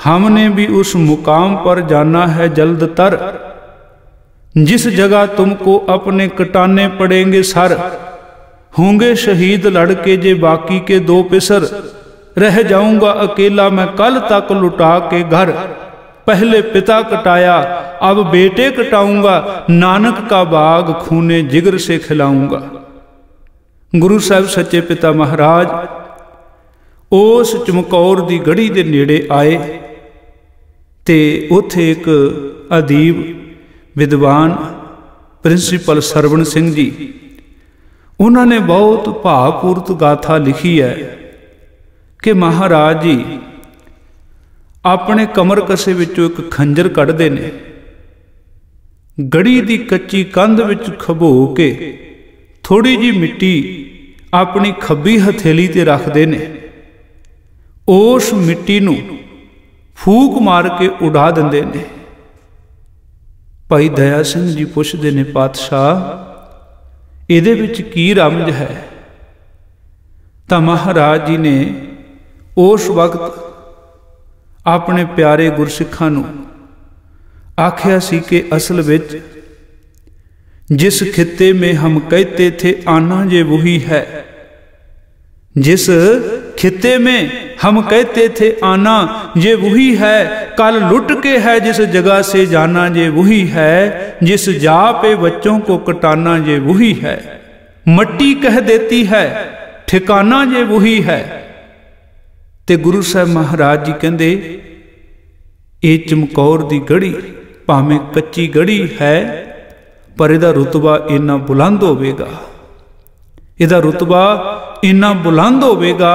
हमने भी उस मुकाम पर जाना है जल्द तर, जिस जगह तुमको अपने कटाने पड़ेंगे सर। होंगे शहीद लड़के जे बाकी के दो पिसर, रह जाऊंगा अकेला मैं कल तक लुटा के घर। पहले पिता कटाया अब बेटे कटाऊंगा, नानक का बाग खूने जिगर से खिलाऊंगा। गुरु साहब सच्चे पिता महाराज उस चमकौर दी गढ़ी दे नेड़े आए ते उत्थे एक अदीब विद्वान प्रिंसीपल सरवण सिंह जी, उन्होंने बहुत भावपूर्त गाथा लिखी है कि महाराज जी अपने कमर कसे विचों एक खंजर कढ़दे ने, गढ़ी दी कच्ची कंध विच खबो के थोड़ी जी मिट्टी अपनी खब्बी हथेली ते रखते ने। उस मिट्टी नूं फूक मार के उड़ा दिंदे ने। भाई दया सिंह जी पुछदे ने, पातशाह इहदे विच की रमज है? तां महाराज जी ने उस वक्त अपने प्यारे गुरसिखां नूं आख्या सी कि असल विच जिस खित्ते में हम कहते थे आना ये वही है, जिस खित्ते में हम कहते थे आना ये वही है, कल लुट के है जिस जगह से जाना ये वही है, जिस जा पे बच्चों को कटाना ये वही है। मट्टी कह देती है ठिकाना ये वही है। ते गुरु साहब महाराज जी कहंदे ये चमकौर दी गढ़ी भावें कच्ची गढ़ी है पर इहदा रुतबा इन्ना बुलंद होवेगा, इहदा रुतबा इन्ना बुलंद होवेगा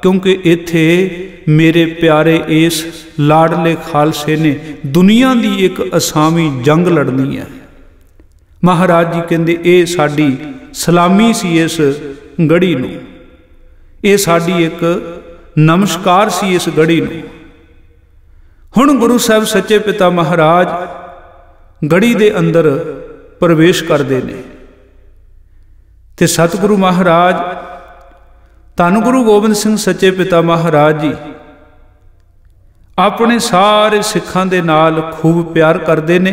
क्योंकि इत्थे मेरे प्यारे इस लाडले खालसे ने दुनिया दी एक असामी जंग लड़नी है। महाराज जी कहंदे ये साडी सलामी सी इस गढ़ी नूं, ये साडी एक नमस्कार सी इस गढ़ी नूं। हुण गुरु साहब सच्चे पिता महाराज गढ़ी दे अंदर प्रवेश करते ने ते सतगुरु महाराज धन गुरु गोबिंद सिंह सच्चे पिता महाराज जी अपने सारे सिखां दे नाल खूब प्यार करते ने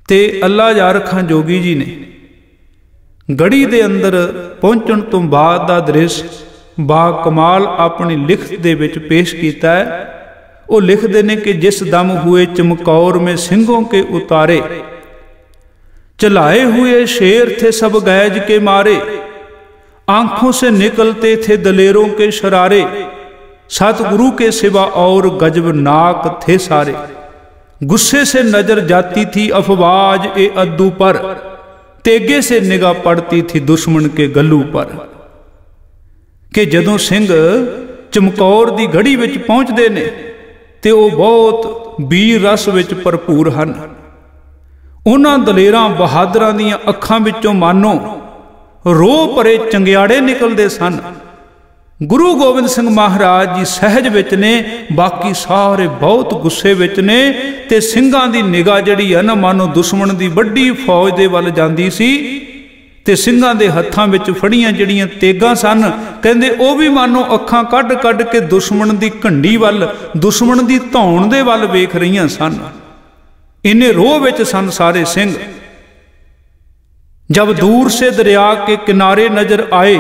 ते अल्लाह यार खां जोगी जी ने गढ़ी दे अंदर पहुंचण तो बाद दा दृश्य बा कमाल अपनी लिखत दे विच पेश कीता है। वो लिखते ने कि जिस दम हुए चमकौर में सिंहों के उतारे, चलाए हुए शेर थे सब गैज के मारे, आंखों से निकलते थे दलेरों के शरारे, सतगुरु के सिवा और गजब नाक थे सारे। गुस्से से नजर जाती थी अफवाज ए अद्दू पर, तेगे से निगाह पड़ती थी दुश्मन के गल्लू पर। कि जदों सिंह चमकौर दी गढ़ी विच पहुंचते ने ते वो बहुत वीर रस विच भरपूर हन। उन्हां दलेरां बहादरां दीयां अखां विचों मानो रोह भरे चंगियाड़े निकलते सन। गुरु गोबिंद सिंह महाराज जी सहज विच ने, बाकी सारे बहुत गुस्से विच ने ते सिंघां दी निगाह जिहड़ी है ना मानो दुश्मन दी वड्डी फौज दे वल जांदी सी ते सिंघां दे हत्थां विच फड़ियां जिहड़ियां तेगां सन, कहंदे ओ भी मानो अखां कढ कढ के दुश्मन दी घंडी वल, दुश्मन दी धौण दे वल वेख रहीआं सन। इन्ने रोह विच सन सारे सिंह। जब दूर से दरिया के किनारे नजर आए,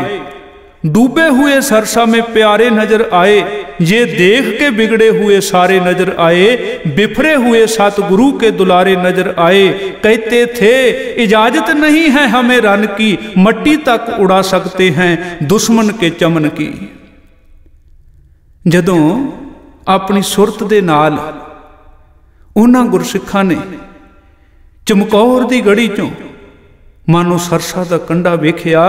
डूबे हुए सरसा में प्यारे नजर आए, ये देख के बिगड़े हुए सारे नजर आए, बिफरे हुए सतगुरु के दुलारे नजर आए। कहते थे इजाजत नहीं है हमें रन की, मट्टी तक उड़ा सकते हैं दुश्मन के चमन की। जदों अपनी सुरत दे नाल उन्हां गुरसिखां ने चमकौर दी गढ़ी चों मानो सरसा दा कंडा वेखिया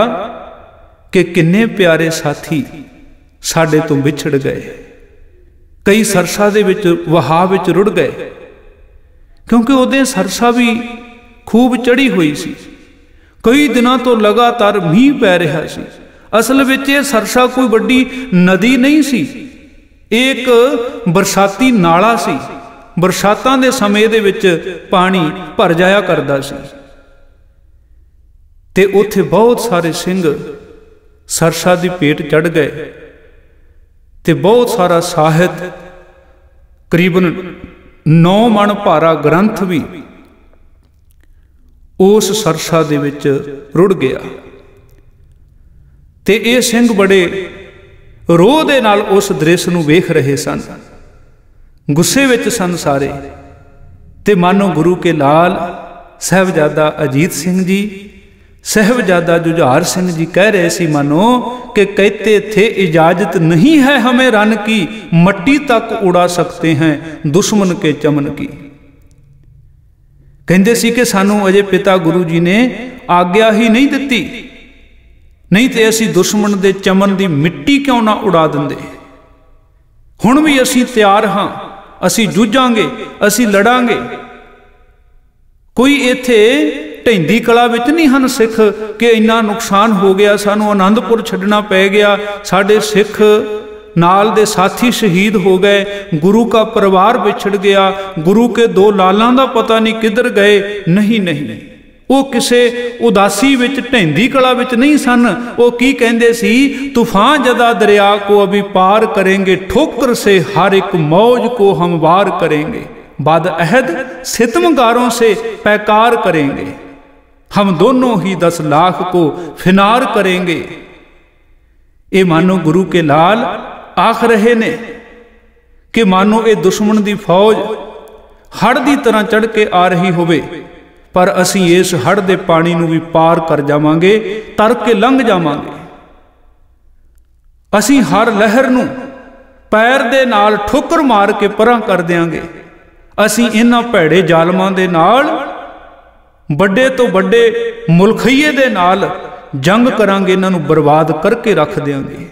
कि किन्ने प्यारे साथी साडे तो विछड़ गए। कई सरसा दे विच वहा विच रुड़ गए, क्योंकि उहदे सरसा भी खूब चढ़ी हुई सी। कई दिनों तो लगातार मीह पै रहा सी। असल विच ये सरसा कोई बड़ी नदी नहीं सी, एक बरसाती नाला सी। बरसातां दे समय दे विच पानी भर जाया करदा सी ते उत्थे बहुत सारे सिंह सरसा दी पेट चढ़ गए ते बहुत सारा साहित करीबन 9 मन भारा ग्रंथ भी उस सरसा दे विच रुड़ गया। ते ये सिंह बड़े रोह दे नाल उस दृश्य नूं वेख रहे सन, गुस्से विच सन सारे। ते मानो गुरु के लाल साहिबजादा अजीत सिंह जी, साहिबजादा जुझार सिंह जी कह रहे सी मानो कि कहते थे इजाजत नहीं है हमें रन की, मट्टी तक उड़ा सकते हैं दुश्मन के चमन की। कहते सी कि सानू अजे पिता गुरु जी ने आग्या ही नहीं दिती, नहीं तो असी दुश्मन दे चमन दी मिट्टी क्यों ना उड़ा देंदे। हुण भी असी तैयार हाँ, असी जूझांगे, असी लड़ांगे। कोई इत्थे ढैंदी कला विच नहीं हन सिख कि इन्ना नुकसान हो गया, सानू आनंदपुर छड्डना पै गया, साडे सिख नाल दे साथी शहीद हो गए, गुरु का परिवार बिछड़ गया, गुरु के 2 लालां दा पता नहीं किधर गए। नहीं नहीं, वो किसे उदासी विच ढैंदी कला विच नहीं सन। वो की कहंदे सी, तूफान जदा दरिया को अभी पार करेंगे, ठोकर से हर एक मौज को हम वार करेंगे, बाद अहद सितमगारों से पैकार करेंगे, हम दोनों ही 10 लाख को फिनार करेंगे। ये मानो गुरु के लाल आख रहे ने कि मानो ये दुश्मन दी फौज हड़ दी तरह चढ़ के आ रही होवे, पर असी इस हड़ दे पानी नूं भी पार कर जावांगे, तर के लंघ जावांगे। असी हर लहर नूं पैर दे नाल ठोकर मार के परां कर देंगे। असी इन्हां भैड़े जालमां दे नाल बड़े तो बड़े मुल्खईए दे नाल जंग करांगे, इन्हां नूं बर्बाद करके रख देंगे।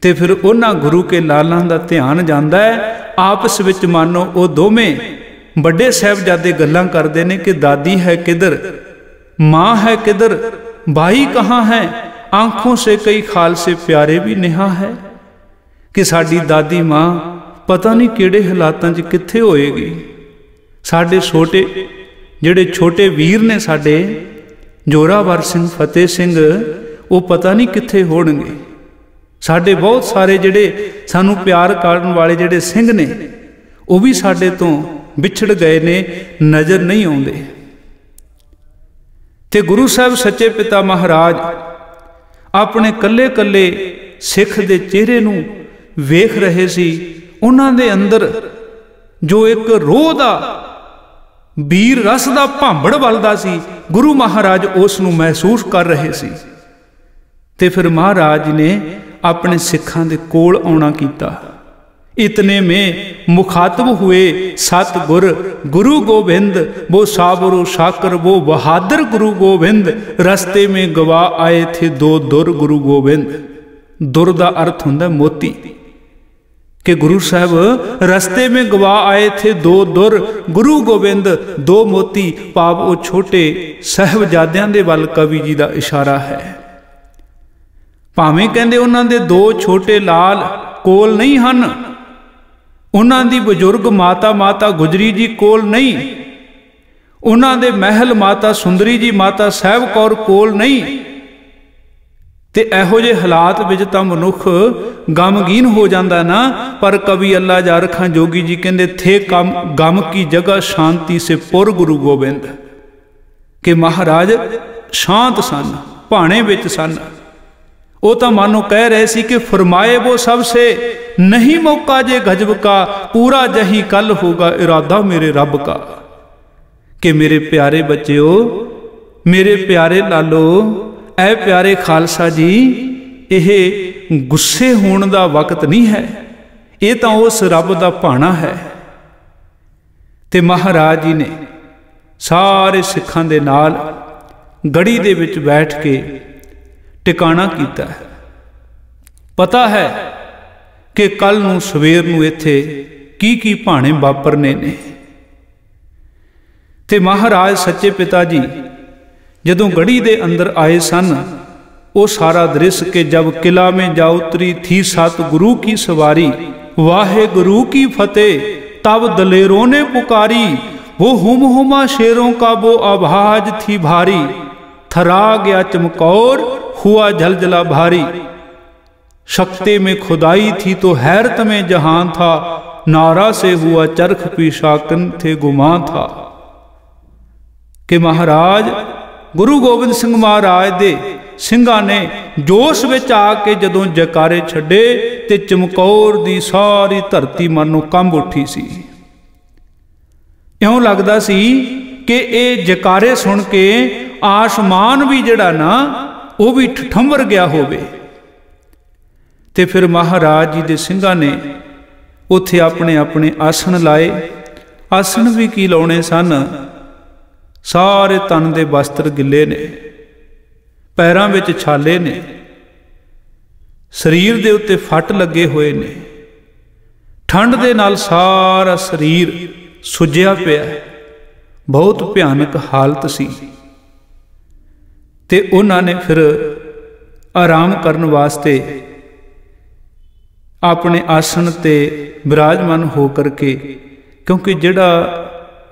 ते फिर उन्हां गुरु के लालां दा ध्यान जांदा है, आपस विच मानो वो दोवें बड़े साहिबजादे गल्लां करदे ने कि दादी है किधर, माँ है किधर, भाई कहाँ है, आंखों से कई खालसे प्यारे भी नेहा है। कि साडी दादी माँ पता नहीं किहड़े हालातां च कित्थे होएगी, साडे छोटे जिहड़े छोटे वीर ने साडे जोरावर सिंह, फतेह सिंह, वो पता नहीं कित्थे होणगे। साडे बहुत सारे जिहड़े सानू प्यार करन वाले जिहड़े सिंह ने, वो भी साडे तो विछड़ गए ने, नज़र नहीं आउंदे। ते गुरु साहब सच्चे पिता महाराज अपने कल्ले कल्ले सिख दे चेहरे नूं वेख रहे सी। उन्हां दे अंदर जो एक रोह दा वीर रस दा भांबड़ वलदा सी, गुरु महाराज उस नूं महसूस कर रहे सी। ते फिर महाराज ने अपने सिखां दे कोल आउणा कीता। इतने में मुखातब हुए सतगुर गुरु गोविंद, वो साबरो शाकर वो बहादुर गुरु गोविंद, रस्ते में गवा आए थे 2 दुर गुरु गोविंद। दुर दा अर्थ हुंदा मोती, कि गुरु साहब रस्ते में गवा आए थे 2 दुर गुरु गोविंद, 2 मोती, भाव वो छोटे साहिबजादियां दे वल कवि जी दा इशारा है। भावें कहंदे उन्हां दे 2 छोटे लाल कोल नहीं हन, उन्हां दी बजुर्ग माता माता गुजरी जी कोल नहीं, उन्हां दे महल माता सुंदरी जी माता साहिब कौर कोल नहीं। ते इहो जे हालात विच तां मनुख गमगीन हो जांदा ना। पर कवि अल्लाह जा रखां जोगी जी कहंदे थे गम की जगह शांति से पुर गुरु गोबिंद, कि महाराज शांत सन, भाणे विच सन। वो तो मानो कह रहे सी कि फरमाए वो सबसे नहीं मौका जे गजब का, पूरा जही कल होगा इरादा मेरे रब का। कि मेरे प्यारे बच्चों, मेरे प्यारे लालो, ऐ प्यारे खालसा जी, यह गुस्से होने का वक्त नहीं है, ये तो उस रब का भाना है। ते महाराज जी ने सारे सिखां दे नाल गड़ी दे विच बैठ के टिकाणा कीता है। पता है कि कल नूं सवेर नूं इत्थे की भाणे वापरने ने। ते महाराज सच्चे पिता जी जदों गढ़ी दे अंदर आए सन, वो सारा दृश्य के जब किला में जा उतरी थी सतगुरु की सवारी, वाहे गुरु की फतेह तब दलेरों ने पुकारी, वो हुमा शेरों का वो आवाज थी भारी, थरा गया चमकौर हुआ जलजला भारी। शक्ति में खुदाई थी तो हैरत में जहान था, नारा से हुआ चरख पीशाकन थे गुमा था। कि महाराज गुरु गोबिंद सिंह महाराज दे ਸਿੰਘਾਂ ने जोश विच आके जदों जयकारे छड्डे ते चमकौर दी सारी धरती मानो कंब उठी सी। इउं लगदा सी कि ये जयकारे सुन के आसमान भी जिहड़ा ना वो भी ठठंबर गया होवे। ते फिर महाराज जी दे ਸਿੰਘਾਂ ने उत्थे अपने अपने आसन लाए। आसन भी की लाउणे सन, सारे तन दे वस्त्र गिले ने, पैरां विच छाले ने, शरीर दे उत्ते फट लगे हुए ने, ठंड दे नाल सारा शरीर सुज्जिया पिया, बहुत भयानक हालत सी। ते उन्हां ने फिर आराम करन वास्ते अपने आसन ते विराजमान हो करके, क्योंकि जिहड़ा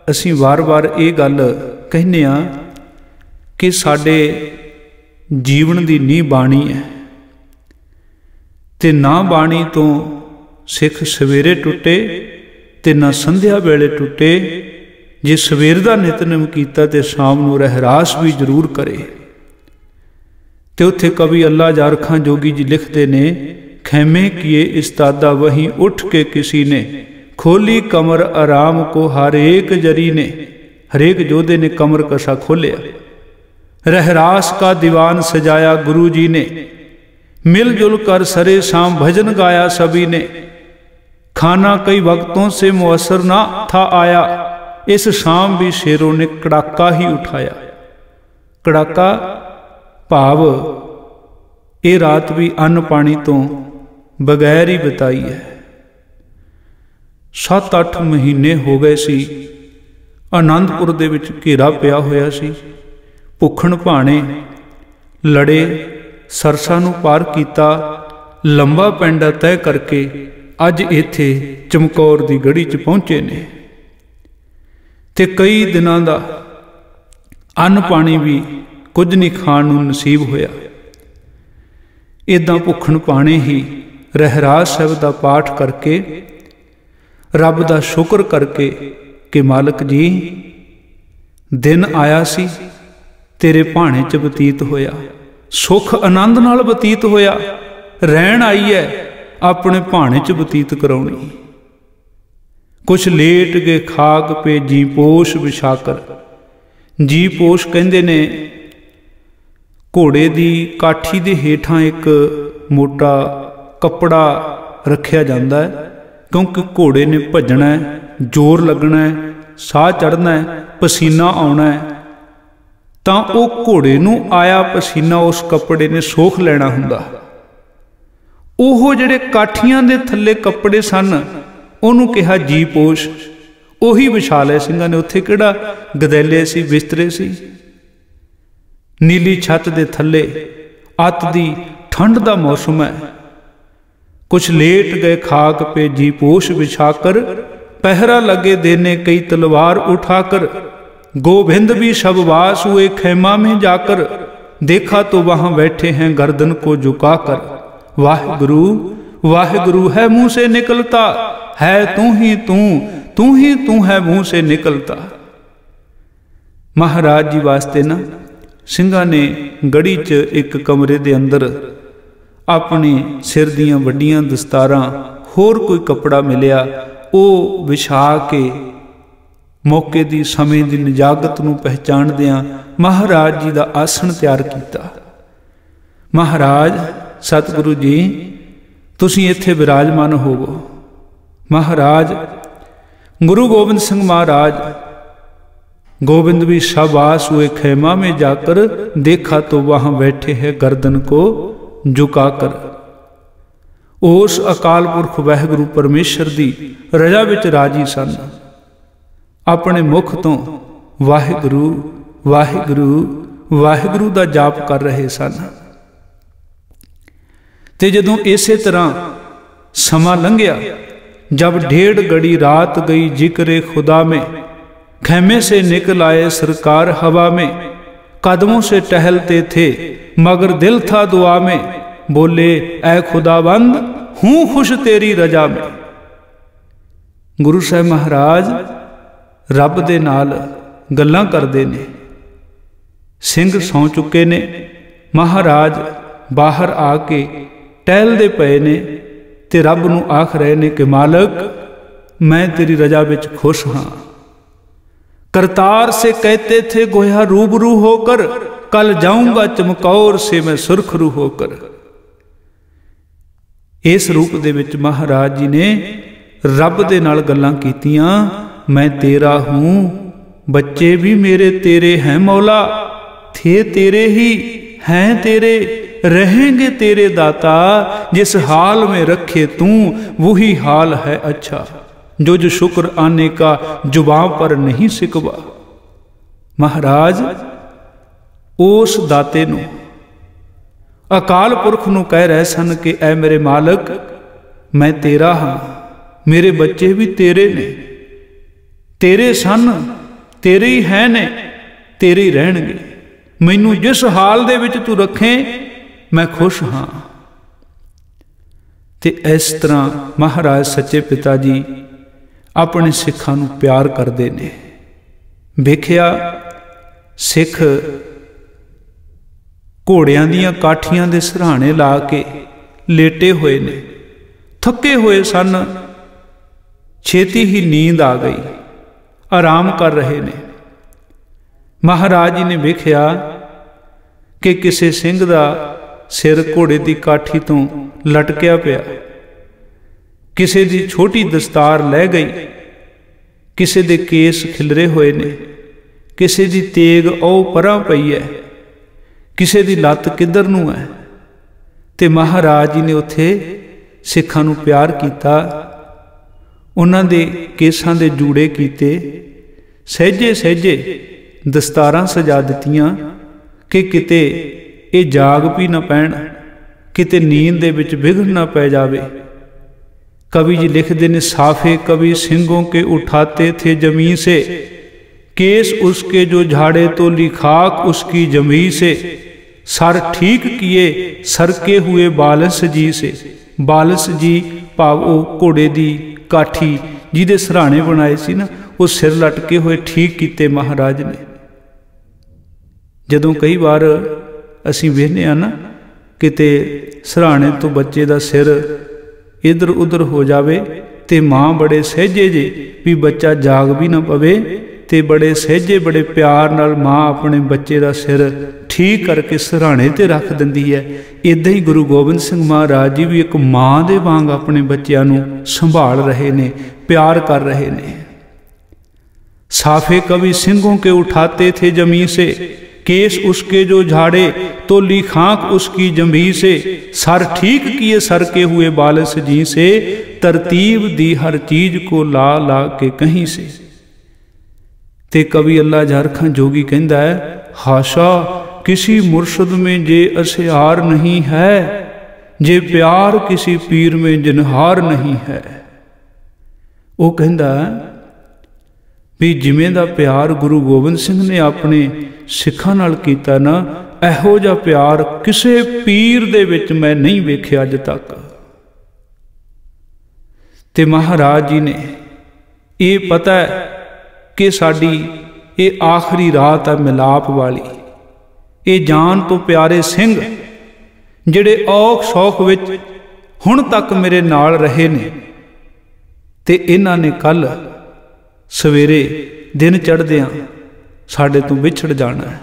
असीं वार वार ये गल कहने आ कि साडे जीवन दी नींह बाणी है, ते ना बाणी तो सिख सवेरे टुटे ते ना संध्या वेले टुटे। जे सवेर दा नितनेम कीता ते शाम नूं रहरास भी जरूर करे। ते उत्थे कवि अल्लाह जार खां जोगी जी लिखते ने, खैमे किए इस्तादा वहीं उठ के किसी ने, खोली कमर आराम को हर एक जरी ने। हरेक जोधे ने कमर कसा खोलिया। रहरास का दीवान सजाया गुरु जी ने, मिलजुल कर सरे शाम भजन गाया सभी ने। खाना कई वक्तों से मुअस्सर ना था आया, इस शाम भी शेरों ने कड़ाका ही उठाया। कड़ाका भाव ये रात भी अन्न पानी तो बगैर ही बिताई है। 7-8 महीने हो गए सी। आनंदपुर दे विच घेरा पिया होया सी। भुखण भाणे लड़े, सरसा नूं पार कीता, लंबा पैंडा तय करके अज इत्थे चमकौर दी गढ़ी च पहुंचे ने। ते कई दिनां दा अन्न पानी भी कुछ नहीं खाण नूं नसीब होया। इदां भुखण भाणे ही रहरास साहिब दा पाठ करके, रब दा शुक्र करके कि मालक जी दिन आया सी, तेरे भाणे च बतीत होया, सुख आनंद नाल बतीत होया, रहन आई है अपने भाणे च बतीत कराउणी। कुछ लेट गए खाक पे जी पोश विछाकर। जी पोश कहंदे ने घोड़े दी काठी दे हेठां एक मोटा कपड़ा रखिया जांदा है, क्योंकि घोड़े ने भजना है, जोर लगना है, साह चढ़ना है, पसीना आउणा है, तां वो घोड़े नूं आया पसीना उस कपड़े ने सोख लेना हुंदा। ओह जिहड़े काठियां दे थल्ले कपड़े सन उहनूं कहा जी पोश। ओही विछा लए ਸਿੰਘਾਂ ने। उत्थे किहड़ा गदैले सी, बिस्तरे सी। नीली छत दे थल्ले अत दी ठंड दा मौसम है। कुछ लेट गए खाक पे जी पोश बिछाकर, पहरा लगे देने कई तलवार उठाकर। गोविंद भी शबवास हुए खैमा में जाकर, देखा तो वहां बैठे हैं गर्दन को झुकाकर। वाहिगुरु वाहिगुरु है मुंह से निकलता, है तू ही तू है मुंह से निकलता। महाराज जी वास्ते ना ਸਿੰਘਾਂ ने गढ़ी च एक कमरे दे अंदर अपने सिर दियां वड्डियां दस्तारां होर कोई कपड़ा मिलिया, वो विछा के मौके दी समय दी निजागत नूं पहचानदियां महाराज जी दा आसन तैयार कीता। महाराज सतगुरु जी तुसीं इत्थे विराजमान होवो। महाराज गुरु गोबिंद सिंह महाराज, गोविंद भी शाबाश हुए खैमा में जाकर, देखा तो वहां बैठे हैं गर्दन को झुकाकर। उस अकाल पुरख वाहिगुरु परमेश्वर दी रजा विच राजी सन। अपने मुख तो वाहिगुरु वाहिगुरु वाहिगुरु दा जाप कर रहे सन। ते जदों इसे तरह समा लंघिया, जब 1.5 घड़ी रात गई जिक्रे खुदा में, खैमे से निकल आए सरकार हवा में। कदमों से टहलते थे मगर दिल था दुआ में, बोले ऐ खुदाबंद हूं खुश तेरी रजा में। गुरु साहिब महाराज रब दे नाल गल्लां करदे ने। सिंह सौ चुके ने, महाराज बाहर आके टहलदे पए ने ते रब नूं आख रहे ने कि मालक मैं तेरी रजा विच खुश हाँ। करतार से कहते थे गोया रूबरू होकर, कल जाऊंगा चमकौर से मैं सुरखरू होकर। इस रूप दे विच महाराज जी ने रब दे नाल गल्लां कीतियां। मैं तेरा हूं, बच्चे भी मेरे तेरे हैं मौला, थे तेरे ही हैं तेरे, रहेंगे तेरे दाता। जिस हाल में रखे तू वही हाल है अच्छा, जो जो शुक्र आने का जुबां पर नहीं सिकवा। महाराज उस दाते नूं अकाल पुरख नूं कह रहे सन कि ऐ मेरे मालक मैं तेरा हाँ, मेरे बच्चे भी तेरे ने, तेरे सन, तेरे ही है ने, तेरे ही रहणगे। मैनू जिस हाल दे विच तू रखें मैं खुश हाँ। ते इस तरह महाराज सच्चे पिता जी अपने सिखां नूं प्यार करते ने। वेखिया सिख घोड़ियां दीयां काठियां दे सराहने ला के लेटे हुए ने, थके हुए सन, छेती ही नींद आ गई, आराम कर रहे ने। महाराज जी ने वेखिया कि किसी सिंह दा सिर घोड़े की काठी तो लटकिया पिया, किसी दी छोटी दस्तार लै गई, किसी दे केस खिलरे हुए ने, किसी दी तेग औ परां पई है, किसी दी लत्त किधर नूं है। ते महाराज जी ने उत्थे सिखां नूं प्यार किया, उन्हां दे केसां दे जूड़े कीते, सहजे सहजे दस्तारां सजा दित्तियां कि किते ये जाग भी ना पैण, किते नींद दे विच विघन ना पै जावे। कवि जी लिखते ने, साफे कवि सिंगों के उठाते थे जमीन से, केस उसके जो झाड़े तो लिखाक उसकी जमी से, सर ठीक किए सरके हुए बालस जी से। बालस जी भाव घोड़े दी काठी जिहदे सराहने बनाए सी ना, वो सिर लटके हुए ठीक किते महाराज ने। जदों कई बार असीं वेखने आ ना किते सराहने तो बच्चे दा सिर इधर उधर हो जावे ते माँ बड़े सहजे जे भी बच्चा जाग भी ना पवे, ते बड़े सहजे बड़े प्यार नाल माँ अपने बच्चे दा सिर ठीक करके सराहने ते रख दिंदी है। इदां ही गुरु गोबिंद सिंह महाराज जी भी एक माँ दे वांग अपने बच्चों नूं संभाल रहे ने, प्यार कर रहे ने। साफे कवि सिंहों के उठाते थे जमी से, केस उसके जो झाड़े तो लिखाक उसकी जंभी से, सर ठीक किए सर के हुए बालस जी से, तरतीब दी हर चीज को ला ला के कहीं से। ते कवि अल्लाह झारखा जोगी कहता है, हाशा किसी मुर्शद में जे असिहार नहीं है, जे प्यार किसी पीर में जिनहार नहीं है। वो कहता भी जिमें दा प्यार गुरु गोबिंद सिंह ने अपने सिखां नाल कीता ना, इहो जिहा प्यार किसे पीर दे विच मैं नहीं वेखिया अज तक। ते महाराज जी ने ये पता है कि साडी ये आखिरी रात है मिलाप वाली, ये जान तो प्यारे सिंह जिहड़े औख सौख विच हुण तक मेरे नाल रहे ने, ते इन्हां ने कल सवेरे दिन चढ़दियां साडे तो विछड़ जाना है।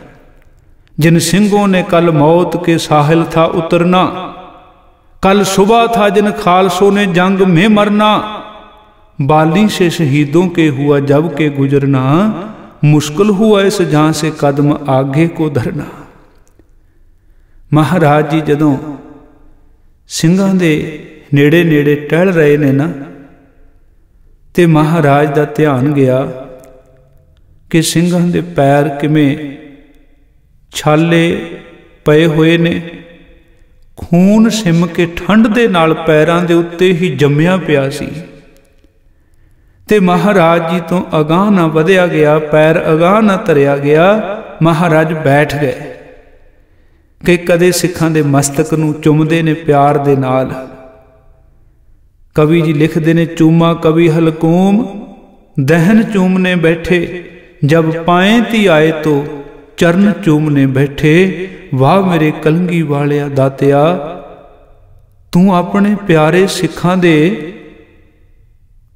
जिन सिंहों ने कल मौत के साहिल था उतरना, कल सुबह था जिन खालसों ने जंग में मरना, बाली से शहीदों के हुआ जब के गुजरना, मुश्किल हुआ इस जहां से कदम आगे को धरना। महाराज जी जदों सिंघां दे नेड़े नेड़े टहल रहे ने ना, ते महाराज दा ध्यान गया कि सिंघां दे पैर किवें छाले पए हुए ने, खून सिम के ठंड दे नाल पैरां दे उत्ते ही जम्मिया पिया सी। ते महाराज जी तो अगाह ना वधिया गया, पैर अगाह ना धरिया गया। महाराज बैठ गए कि कदे सिखां दे मस्तक नूं चुमदे ने प्यार दे नाल, कवि जी लिखते ने, चूमा कवि हलकूम दहन चूमने बैठे, जब पाए ती आए तो चरण चूमने बैठे। वाह मेरे कलंगी वालिया दातिया, तू अपने प्यारे सिखां दे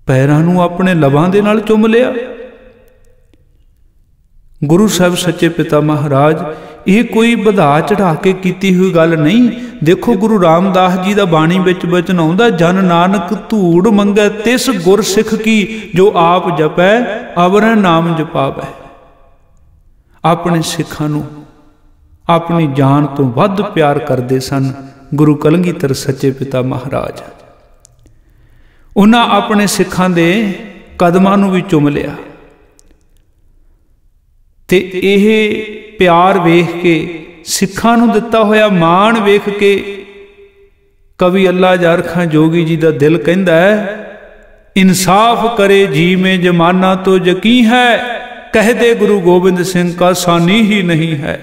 पैरां नूं अपने लबां दे नाल चुम लिया। गुरु साहब सच्चे पिता महाराज, ये कोई ਵਧਾ चढ़ा के कीती हुई गल नहीं। देखो गुरु रामदास जी का बाणी विच वचन आउंदा, जन नानक धूड़ मंगै तिस गुर सिख की, जो आप जपै अवरै नाम जपावै। अपने सिखां नूं अपनी जान तो वध प्यार करते सन गुरु कलगीधर सच्चे पिता महाराज। उन्हां अपने सिखां दे कदमां नूं भी चुम लिया ते यह प्यार वेख के, सिखां नूं दिता होया मान वेख के कवि अल्लाह जारखां जोगी जी का दिल कहंदा है, इंसाफ करे जी में जमाना तो यकी है, कह दे गुरु गोबिंद सिंह का सानी ही नहीं है।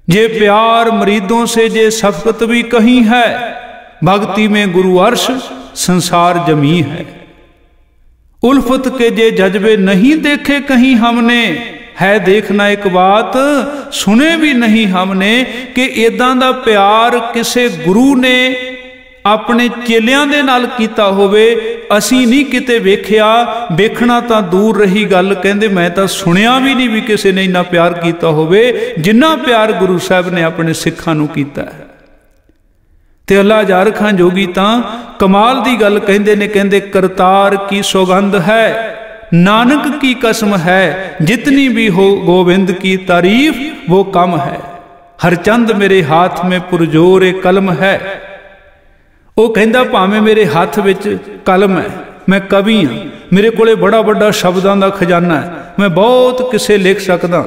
जे प्यार मरीदों से जे शफकत भी कहीं है, भक्ति में गुरु अर्श संसार जमी है। उल्फत के जे जज्बे नहीं देखे कहीं हमने, है देखना एक बात सुने भी नहीं हमने, कि इदां दा प्यार किसे गुरु ने अपने चेलियां दे नाल कीता होवे असी नहीं किते वेखिया। वेखना तां दूर रही गल, कहंदे मैं तां सुनिया भी नहीं भी किसे ने इन्ना प्यार कीता होवे जिन्ना प्यार गुरु साहब ने अपने सिखां नूं कीता है। ते अल्लाह जारखां जोगी तां कमाल दी गल कहंदे ने, कहंदे करतार की सौगंध है, नानक की कसम है, जितनी भी हो गोविंद की तारीफ वो कम है। हर चंद मेरे हाथ में पुरजोर कलम है। वो कहंदा भावें मेरे हाथ विच कलम है, मैं कवि हाँ, मेरे कोले बड़ा बड़ा शब्दां दा खजाना है, मैं बहुत किसे लिख सकदा।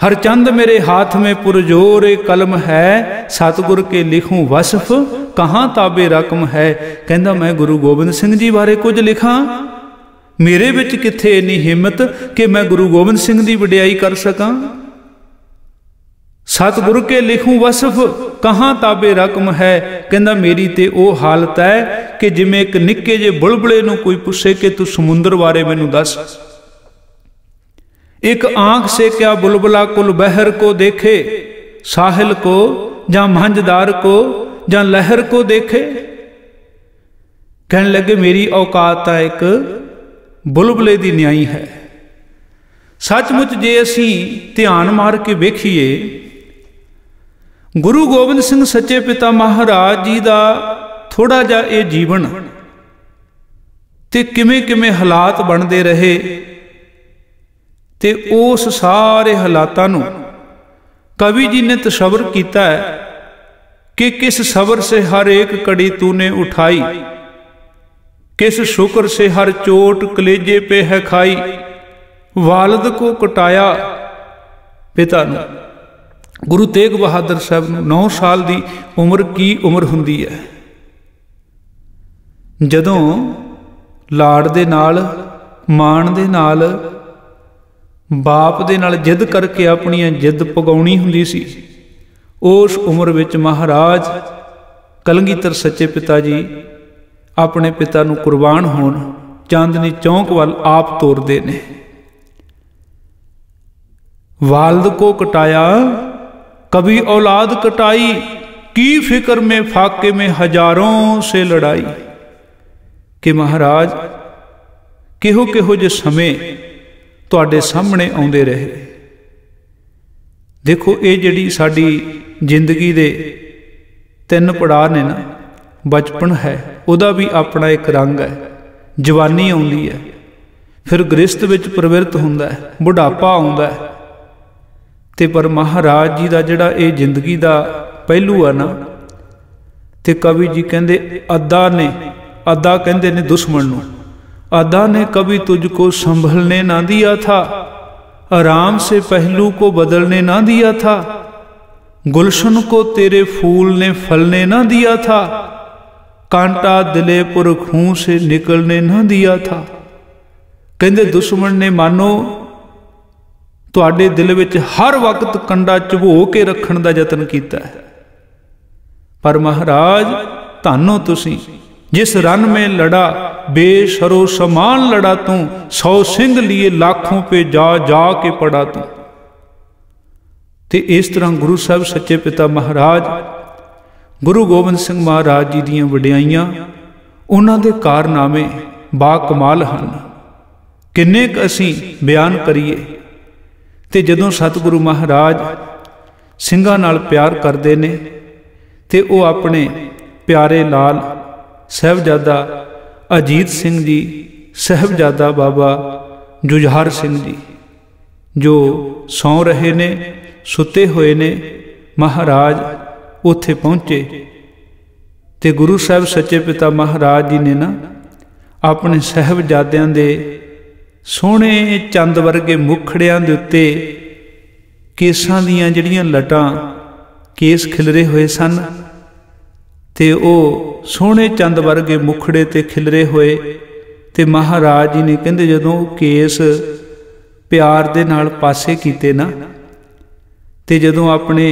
हर चंद मेरे हाथ में पुरजोर कलम है, सतगुर के लिखूं वसफ कहाँ ताबे रकम है। कहंदा मैं गुरु गोबिंद सिंह जी बारे कुछ लिखां, मेरे विच किथे इन्नी हिम्मत कि मैं गुरु गोबिंद सिंह की वडियाई कर सकां। सतगुरु के लिखूं वसफ कहाँ ताबे रकम है। कहंदा मेरी ते ओ हालत है कि जिवें एक निक्के जे बुलबुले नूं कोई पुछे कि तू समुंदर बारे मैनूं दस। एक आंख से क्या बुलबुला कुल बहर को देखे, साहिल को जां मंझदार को जां लहर को देखे। कहने लगे मेरी औकात एक बुलबुले दी न्याई है। सचमुच जे असी ध्यान मार के वेखीए, गुरु गोबिंद सिंह सच्चे पिता महाराज जी का थोड़ा जा ये जीवन ते किमें किमें हालात बनते रहे, ते उस सारे हालातां नूं कवि जी ने तस्वर किया है कि किस सबर से हर एक कड़ी तूने उठाई, किस शुक्र से हर चोट कलेजे पे है खाई। वालिद को कटाया पिता नूं। गुरु तेग बहादुर साहब नूं 9 साल की उम्र की उम्र हुंदी है, जदों लाड़ दे नाल माण दे नाल बाप दे नाल जिद करके अपनी जिद पगाउणी हुंदी सी। उस उम्र विच महाराज कलगीधर सच्चे पिता जी अपने पिता नूं कुर्बान होण चांदनी चौंक वाल आप तोरदे ने। वालिद को कटाया कभी औलाद कटाई, की फिक्र में फाके में हजारों से लड़ाई। कि महाराज किहो किहो जे समय तुहाडे सामने आउंदे रहे। देखो ये जिहड़ी साडी जिंदगी दे 3 पड़ाव ने ना, बचपन है उहदा भी अपना एक रंग है, जवानी आउंदी है, फिर गृहस्थ विच प्रवृत्त हुंदा है, बुढ़ापा आउंदा है। ते पर महाराज जी का जिहड़ा ये जिंदगी का पहलू है ना, ते कवि जी कहंदे अद्दा ने, अद्दा कहंदे ने दुश्मन नूं, अद्दा ने कभी तुझको संभलने ना दिया था, आराम से पहलू को बदलने ना दिया था, गुलशन को तेरे फूल ने फलने ना दिया था, कांटा दिले पुर खूं से निकलने ना दिया था। कहंदे दुश्मन ने मानो तुहाडे दिल विच हर वक्त कंडा चुभो के रखण दा यतन कीता है, पर महाराज धन्नो तुसीं जिस रन में लड़ा बेशरो समान लड़ा तू, 100 सिंह लिए लाखों पे जा जा के पड़ा तू। ते इस तरह गुरु साहब सच्चे पिता महाराज गुरु गोबिंद सिंह महाराज जी दीयां वडियाइयां, उन्हां दे कारनामे बा कमाल हन। किन्ने क असीं बयान करिए। ते जदों सतगुरु महाराज ਸਿੰਘਾਂ नाल प्यार करते ने ते वो अपने प्यारे लाल साहिबजादा अजीत सिंह जी, साहिबजादा बाबा जुझार सिंह जी जो सौ रहे ने, सुते हुए ने, महाराज उत्थे पहुँचे। ते गुरु साहब सच्चे पिता महाराज जी ने ना अपने साहिबजादियां दे सोहणे चंद वर्गे मुखड़ियां दे उत्ते केसां दियां जिहड़ियां लटां केस खिलरे हुए सन, ते ओ सोहणे चंद वर्गे मुखड़े ते खिलरे हुए। ते महाराज जी ने कहंदे जदों केस प्यार दे नाल पासे कीते ना, ते जदों अपने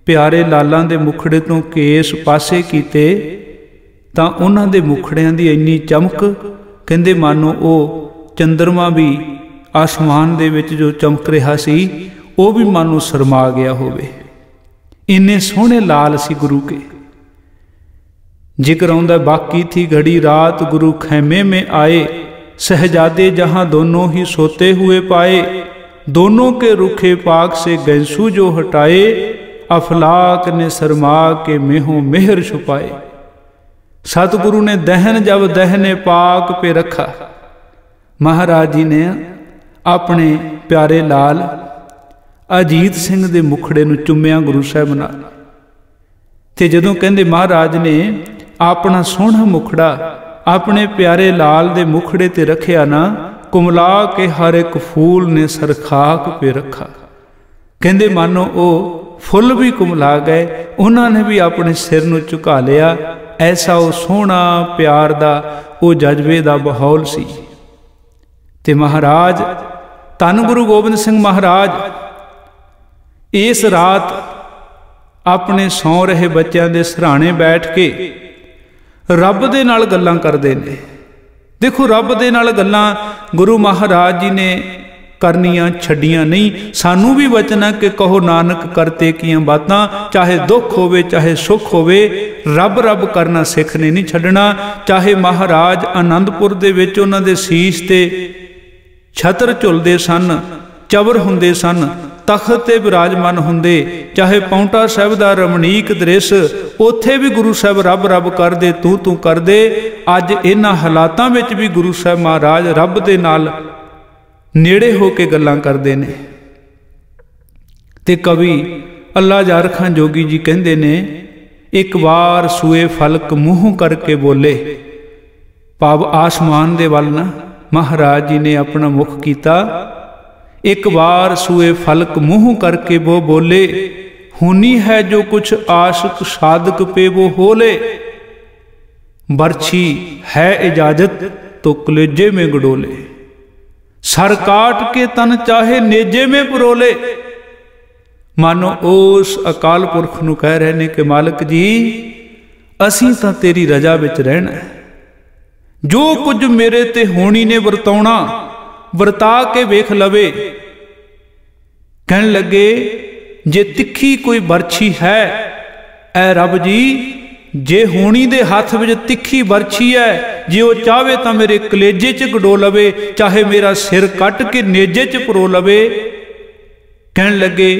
प्यारे लालां दे मुखड़े तो केस पासे कीते तां उन्हां दे मुखड़ियां दी इन्नी चमक, कहंदे मानो ओ चंद्रमा भी आसमान दे विच जो चमक रहा सी वो भी मानो शर्मा गया होवे। इन्ने सोहणे लाल सी गुरु के। जिक्र आउंदा बाकी थी घड़ी रात गुरु खैमे में आए, सहजादे जहां दोनों ही सोते हुए पाए, दोनों के रुखे पाक से गैसू जो हटाए, अफलाक ने शर्मा के मेहों मेहर छुपाए। सतगुरु ने दहन जब दहने पाक पे रखा। महाराज जी ने अपने प्यारे लाल अजीत सिंह दे मुखड़े नूं चुम्मिया गुरु साहब नाल। ते जदों कहंदे महाराज ने अपना सोहना मुखड़ा अपने प्यारे लाल दे मुखड़े ते रखिया ना, कुमला के हर एक फूल ने सरखाक पे रखा। कहंदे मानो ओ फुल भी कुमला गए, उन्होंने भी अपने सिर नूं झुका लिया। ऐसा वो सोहना प्यार दा वो जज्बे दा माहौल सी। ते महाराज धन गुरु गोबिंद सिंह महाराज इस रात अपने सौ रहे बच्चों के सराहने बैठ के रब दे नाल गल्लां करदे ने। देखो रब दे नाल गल्लां गुरु महाराज जी ने करनियां छड्डियां नहीं। सानू भी वचन है कि कहो नानक करते कियां बातां, चाहे दुख होवे चाहे सुख होवे, रब रब करना सिख ने नहीं छड्डना। चाहे महाराज आनंदपुर दे विच उन्हां दे सीस ते छतर झुलदे सन, चवर हुंदे सन, तख्त ते विराजमान हुंदे, चाहे पौंटा साहिब दा रमणीक दृश, उत्थे भी गुरु साहब रब रब कर दे, तू तू कर दे। अज इन्हां हालातां विच भी गुरु साहब महाराज रब दे नाल नेड़े हो के गल्लां करदे ने। ते कवि अल्लाह जार खां जोगी जी कहंदे ने, एक बार सूए फलक मूँह करके बोले। भाव आसमान दे वल ना महाराज जी ने अपना मुख कीता। एक बार सूए फलक मुँह करके वो बोले, हुनी है जो कुछ आशिक साधक पे वो होले, बरछी है इजाजत तो कलेजे में गडोले, सर काट के तन चाहे नेजे में परोले। मानो उस अकाल पुरख नूं कह रहे ने कि मालिक जी असीं तां तेरी रजा विच रहना है, जो कुछ मेरे ते होनी ने वरताउणा वरता के वेख लवे। कहन लगे जे तिखी कोई बरछी है, ऐ रब जी जे होनी दे हाथ विच तिखी बरछी है, जे वो चाहे तो मेरे कलेजे च गडो लवे, चाहे मेरा सिर कट के नेजे च परो लवे। कहन लगे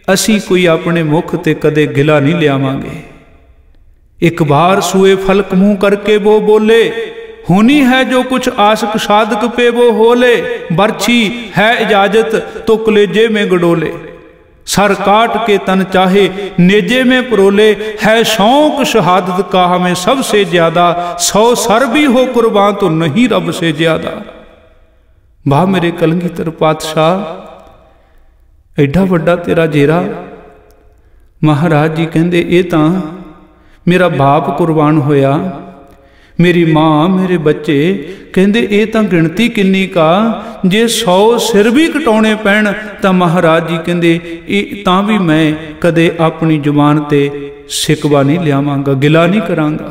असी कोई अपने मुख ते कदे गिला नहीं लियावांगे। एक बार सूए फलक मुंह करके वो बोले, हुनी है जो कुछ आशिक साधक पे वो होले, बरछी है इजाजत तो कलेजे में गडोले, सर काट के तन चाहे नेजे में परोले, है शौक शहादत का हमें सबसे ज्यादा, 100 सर भी हो कुर्बान तो नहीं रब से ज्यादा। वाह मेरे कलगीधर पातशाह, एडा वड्डा तेरा जेरा। महाराज जी कहंदे ये तां मेरा बाप कुर्बान होया, मेरी माँ मेरे बच्चे, कहंदे ये तां गिणती किन्नी का, जे 100 सिर भी कटाने पैण तां महाराज जी कहंदे तां भी मैं कदे अपनी जुबान ते शिकवा नहीं लियावांगा, गिला नहीं करांगा।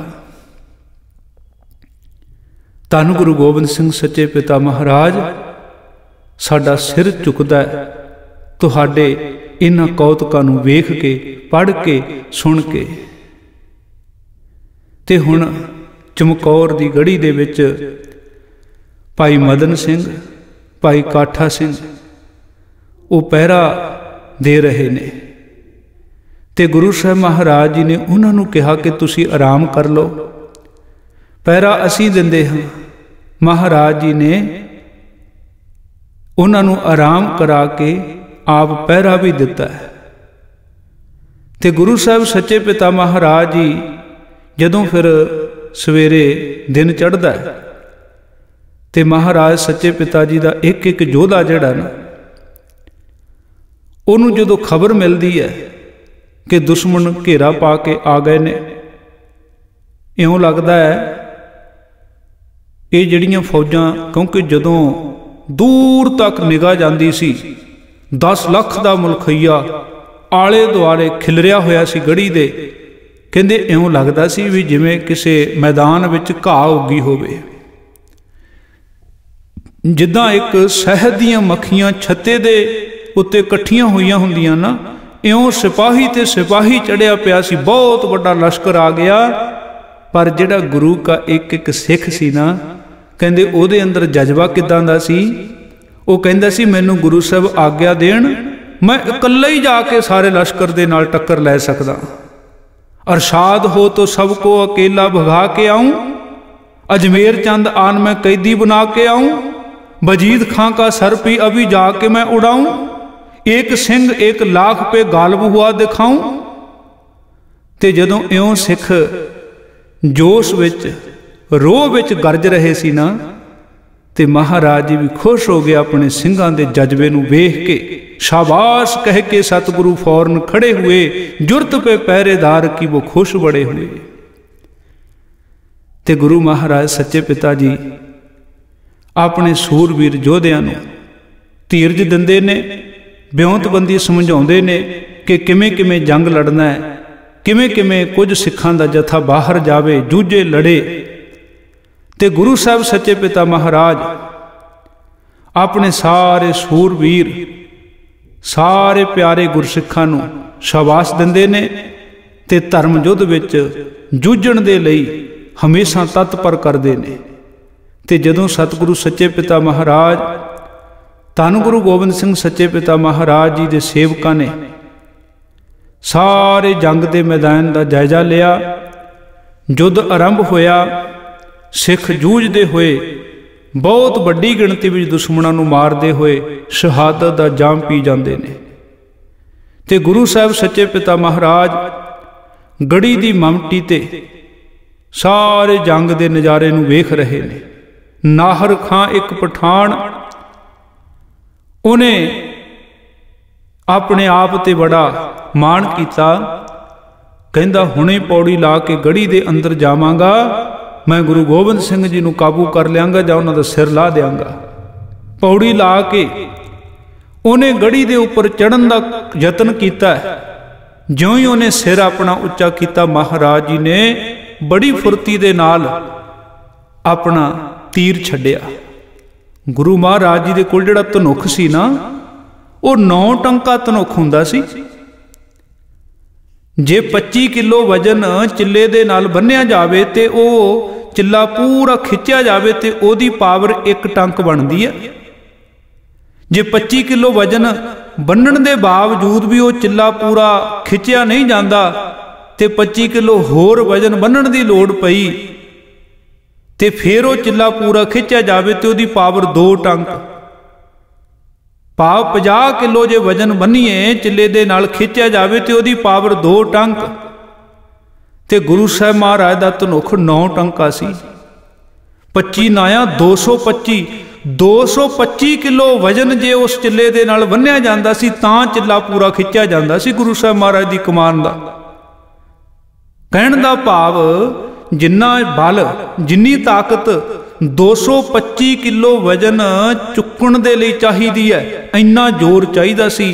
ਧੰਨ ਗੁਰੂ ਗੋਬਿੰਦ ਸਿੰਘ ਸੱਚੇ ਪਿਤਾ ਮਹਾਰਾਜ, ਸਾਡਾ ਸਿਰ ਝੁਕਦਾ ਤੁਹਾਡੇ ਇਹਨਾਂ ਕੌਤਕਾਂ ਨੂੰ ਵੇਖ ਕੇ, ਪੜ੍ਹ ਕੇ, ਸੁਣ ਕੇ। ਤੇ ਹੁਣ ਚਮਕੌਰ ਦੀ ਗੜੀ ਦੇ ਵਿੱਚ ਭਾਈ ਮਦਨ ਸਿੰਘ, ਭਾਈ ਕਾਠਾ ਸਿੰਘ ਉਹ ਪਹਿਰਾ ਦੇ ਰਹੇ ਨੇ। ਤੇ ਗੁਰੂ ਸਾਹਿਬ ਮਹਾਰਾਜ ਜੀ ਨੇ ਉਹਨਾਂ ਨੂੰ ਕਿਹਾ ਕਿ ਤੁਸੀਂ ਆਰਾਮ ਕਰ ਲਓ, ਪਹਿਰਾ ਅਸੀਂ ਦਿੰਦੇ ਹਾਂ। ਮਹਾਰਾਜ ਜੀ ਨੇ ਉਹਨਾਂ ਨੂੰ ਆਰਾਮ ਕਰਾ ਕੇ ਆਪ ਪਹਿਰਾ ਵੀ ਦਿੱਤਾ ਹੈ। ਤੇ ਗੁਰੂ ਸਾਹਿਬ ਸੱਚੇ ਪਿਤਾ ਮਹਾਰਾਜ ਜੀ ਜਦੋਂ ਫਿਰ ਸਵੇਰੇ ਦਿਨ ਚੜ੍ਹਦਾ ਹੈ ਤੇ ਮਹਾਰਾਜ ਸੱਚੇ ਪਿਤਾ ਜੀ ਦਾ ਇੱਕ ਇੱਕ ਯੋਧਾ ਜਿਹੜਾ ਨਾ, ਉਹਨੂੰ ਜਦੋਂ ਖਬਰ ਮਿਲਦੀ ਹੈ ਕਿ ਦੁਸ਼ਮਣ ਘੇਰਾ ਪਾ ਕੇ ਆ ਗਏ ਨੇ, ਇਉਂ ਲੱਗਦਾ ਹੈ ਇਹ ਜਿਹੜੀਆਂ ਫੌਜਾਂ, ਕਿਉਂਕਿ ਜਦੋਂ ਦੂਰ ਤੱਕ ਨਿਗਾਹ ਜਾਂਦੀ ਸੀ 10 ਲੱਖ ਦਾ ਮੁਲਖਈਆ ਆਲੇ ਦੁਆਲੇ ਖਿਲਰਿਆ ਹੋਇਆ ਸੀ ਗੜੀ ਦੇ। ਕਹਿੰਦੇ ਇਉਂ ਲੱਗਦਾ ਸੀ ਵੀ ਜਿਵੇਂ ਕਿਸੇ ਮੈਦਾਨ ਵਿੱਚ ਘਾਹ ਉੱਗੀ ਹੋਵੇ, ਜਿੱਦਾਂ ਇੱਕ ਸ਼ਹਿਦ ਦੀਆਂ ਮੱਖੀਆਂ ਛੱਤੇ ਦੇ ਉੱਤੇ ਇਕੱਠੀਆਂ ਹੋਈਆਂ ਹੁੰਦੀਆਂ ਨਾ, ਇਉਂ ਸਿਪਾਹੀ ਤੇ ਸਿਪਾਹੀ ਚੜਿਆ ਪਿਆ ਸੀ। ਬਹੁਤ ਵੱਡਾ ਲਸ਼ਕਰ ਆ ਗਿਆ। ਪਰ ਜਿਹੜਾ ਗੁਰੂ ਕਾ ਇੱਕ ਇੱਕ ਸਿੱਖ ਸੀ ਨਾ, ਕਹਿੰਦੇ ਉਹਦੇ ਅੰਦਰ ਜਜ਼ਬਾ ਕਿੱਦਾਂ ਦਾ ਸੀ। ਉਹ ਕਹਿੰਦਾ ਸੀ ਮੈਨੂੰ ਗੁਰੂ ਸਾਹਿਬ ਆਗਿਆ ਦੇਣ, ਮੈਂ ਇਕੱਲਾ ਹੀ ਜਾ ਕੇ ਸਾਰੇ ਲਸ਼ਕਰ ਦੇ ਨਾਲ ਟੱਕਰ ਲੈ ਸਕਦਾ। ਅਰਸ਼ਾਦ ਹੋ ਤੋ ਸਭ ਕੋ ਅਕੇਲਾ ਭਗਾ ਕੇ ਆऊं, अजमेर चंद आन मैं कैदी बना के आऊं, वजीद खां का सर भी अभी जाके मैं उड़ाऊं, एक सिंह एक लाख पे गालिब हुआ दिखाऊं। ते जदों इउं सिख जोश विच रोह विच गरज रहे सी ना, ते महाराज जी भी खुश हो गए अपने सिंघां दे जज्बे नूं वेख के। शाबाश कह के सतगुरु फौरन खड़े हुए, जुरत पे पहरेदार की वो खुश बड़े हुए। ते गुरु महाराज सच्चे पिता जी अपने सूरवीर योधियां नूं धीरज दिंदे ने, ब्योंतबंदी समझाउंदे ने कि किवें किवें जंग लड़ना है, किवें किवें कुछ सिखां दा जथा बाहर जावे, जूझे लड़े। ते गुरु साहब सच्चे पिता महाराज अपने सारे सूरवीर, सारे प्यारे गुरसिखां नूं शाबाश दिंदे ने ते धर्म युद्ध विच जूझण दे लई हमेशा तत्पर करते ने। ते जदों सतगुरु सच्चे पिता महाराज धन गुरु गोबिंद सिंह सच्चे पिता महाराज जी के सेवकां ने सारे जंग के मैदान का जायजा लिया, युद्ध आरंभ होया, सिख जूझते हुए बहुत वड्डी गिणती में दुश्मनों नूं मारते हुए शहादत का जाम पी जाते हैं। ते गुरु साहब सच्चे पिता महाराज गड़ी की ममटी ते सारे जंग के नज़ारे नूं वेख रहे ने। नाहर खां एक पठान, उन्हें अपने आप ते बड़ा माण किया, कहंदा हुणे पौड़ी ला के गड़ी दे अंदर जावांगा, मैं गुरु गोबिंद सिंह जी नूं काबू कर लियांगा जां उन्हां दा सिर ला देंगा। पौड़ी ला के उन्हें गड़ी दे उपर चढ़न दा यतन किया। ज्यों ही उन्हें सिर अपना उच्चा किया, महाराज जी ने बड़ी फुर्ती दे नाल अपना तीर छड्डिया। गुरु महाराज जी दे कोल जिहड़ा धनुख सी ना, वो 9 टंका धनुख हुंदा सी। जे 25 किलो वजन चिल्ले दे नाल बन्निया जावे ते वो चिल्ला पूरा खिंचिया जावे ते ओदी पावर 1 टंक बनदी है। जे 25 किलो वजन बन्नण दे बावजूद भी वो चिल्ला पूरा खिंचिया नहीं जाता ते 25 किलो होर वजन बन्नण दी लोड़ पई ते फिर वो चिल्ला पूरा खिंचिया जावे ते ओदी पावर 2 टंक, भाव 50 किलो जे वजन बन्नीए चिल्ले दे नाल खिंचिया जावे ते ओदी पावर 2 टंक। ते गुरु साहब महाराज दा धनुख 9 टंका सी। 25 नाया 225, 225 किलो वजन जे उस चिल्ले दे नाल बन्निया जांदा सी तां चिल्ला पूरा खिंचिया जांदा सी गुरु साहब महाराज दी कमान दा। कहण दा भाव जिन्ना बल, जिन्नी ताकत 225 किलो वजन चुकण दे लई चाहिदी है, इन्ना जोर चाहिदा सी